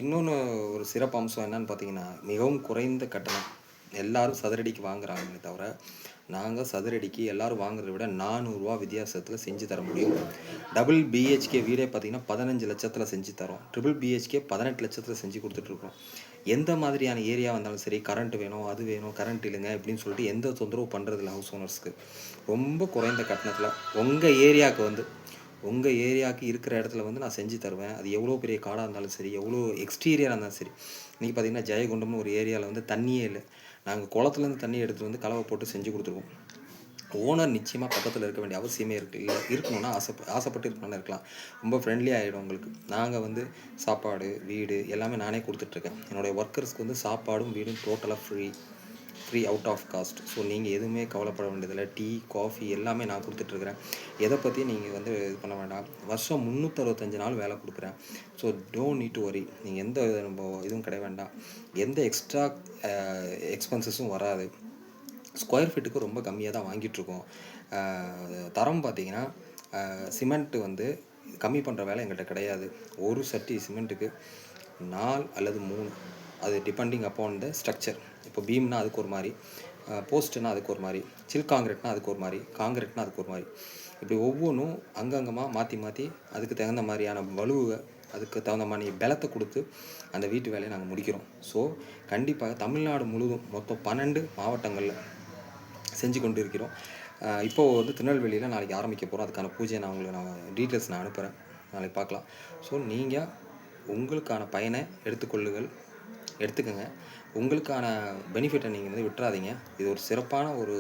இன்னொன்று ஒரு சிறப்பு அம்சம் என்னன்னு பார்த்தீங்கன்னா, மிகவும் குறைந்த கட்டணம். எல்லாரும் சதுரடிக்கு வாங்குறாங்களே தவிர, நாங்க சதுரடிக்கு எல்லாரும் வாங்குறத விட ரூ. 400 வித்தியாசத்தில செஞ்சு தர முடியும். டபுள் பிஹெச்கே வீடே பார்த்தீங்கன்னா, 15,00,000த்தில செஞ்சு தரோம். ட்ரிபிள் பிஹெச்கே 18,00,000த்தில செஞ்சு குடுத்துட்ருக்கோம். எந்த மாதிரியான ஏரியாவா இருந்தாலும் சரி, கரண்ட் வேணும், அது வேணும், கரண்ட் இல்லைங்க இப்படின்னு சொல்லிட்டு எந்த தொந்தரவு பண்றதில்ல ஹவுஸ் ஓனர்ஸ்க்கு. ரொம்ப குறைந்த கட்டணத்தில உங்க ஏரியாவுக்கு வந்து உங்க ஏரியாவுக்கு இருக்கிற இடத்துல வந்து நான் செஞ்சு தருவேன். அது எவ்வளோ பெரிய காடா இருந்தாலும் சரி, எவ்வளோ எக்ஸ்டீரியரா இருந்தாலும் சரி. இன்னைக்கு பார்த்தீங்கன்னா, ஜெயங்கொண்டம்னு ஒரு ஏரியால வந்து தண்ணியே இல்ல. நாங்க குளத்துலேருந்து தண்ணி எடுத்துட்டு வந்து கலவ போட்டு செஞ்சு குடுத்துருக்கோம். ஓனர் நிச்சயமா பக்கத்துல இருக்க வேண்டிய அவசியமே இல்ல. இருக்கணும்னா ஆசைப்பட்டு இருக்கணும்னா இருக்கலாம். ரொம்ப ஃப்ரெண்ட்லி ஆயிடும் உங்களுக்கு. நாங்க வந்து சாப்பாடு, வீடு எல்லாமே நானே குடுத்துட்டுருக்கேன். என்னுடைய ஒர்க்கர்ஸ்க்கு வந்து சாப்பாடும், வீடும் டோட்டலா free out of cost. So நீங்க எதுவுமே கவலைப்பட வேண்டியதில்ல. டீ, காஃபி எல்லாமே நான் குடுத்துட்டுருக்கிறேன். எத பத்தியும் நீங்க வந்து இது பண்ண வேண்டாம். வருஷம் 365 நாள் வேலை குடுக்குறேன். So don't need to worry. நீங்க எந்த இதுவும் கிடைய வேண்டாம். எந்த எக்ஸ்ட்ரா அ எக்ஸ்பென்சஸும் வராது. ஸ்கொயர் ஃபீட்டுக்கு ரொம்ப கம்மியா தான் வாங்கிட்டுருக்கோம். தரம் பார்த்தீங்கன்னா, சிமெண்ட் வந்து கம்மி பண்ற வேலை எங்கள்ட்ட கிடையாது. ஒரு சட்டி சிமெண்ட்டுக்கு 4 அல்லது 3 அது டிபெண்டிங் அப்பான் த ஸ்ட்ரக்சர். இப்போ பீம்னா அதுக்கு ஒரு மாரி, போஸ்ட்னா அதுக்கு ஒரு மாரி, சில் கான்கிரீட்னா அதுக்கு ஒரு மாரி, கான்கிரீட்னா அதுக்கு ஒரு மாரி. இப்படி ஒவ்வொன்னும் அங்கங்கமா மாத்தி மாத்தி அதுக்கு தகுந்த மாரியான வலுவ, அதுக்கு தகுந்த மாரி பலத்த குடுத்து அந்த வீட்டு வேலைய நாங்க முடிக்கிறோம். ஸோ கண்டிப்பாக தமிழ்நாடு முழுவதும் மொத்தம் 12 மாவட்டங்கள்ல செஞ்சு கொண்டு இருக்கிறோம். இப்போ வந்து திருநெல்வேலியில நாளைக்கு ஆரம்பிக்க போறோம். அதுக்கான பூஜைய நான் உங்களுக்கு டீட்டெயில்ஸ் நான் அனுப்புறேன். நாளைக்கு பார்க்கலாம். ஸோ நீங்க உங்களுக்கான பயன எடுத்துக்கங்க. உங்களுக்கான பெனிஃபிட்ட நீங்க வந்து விட்றாதீங்க. இது ஒரு சிறப்பான ஒரு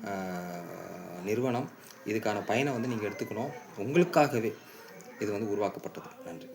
அ நிறுவனம். இதுக்கான பயன வந்து நீங்க எடுத்துக்கணும். உங்களுக்காகவே இது வந்து உருவாக்கப்பட்டது. நன்றி.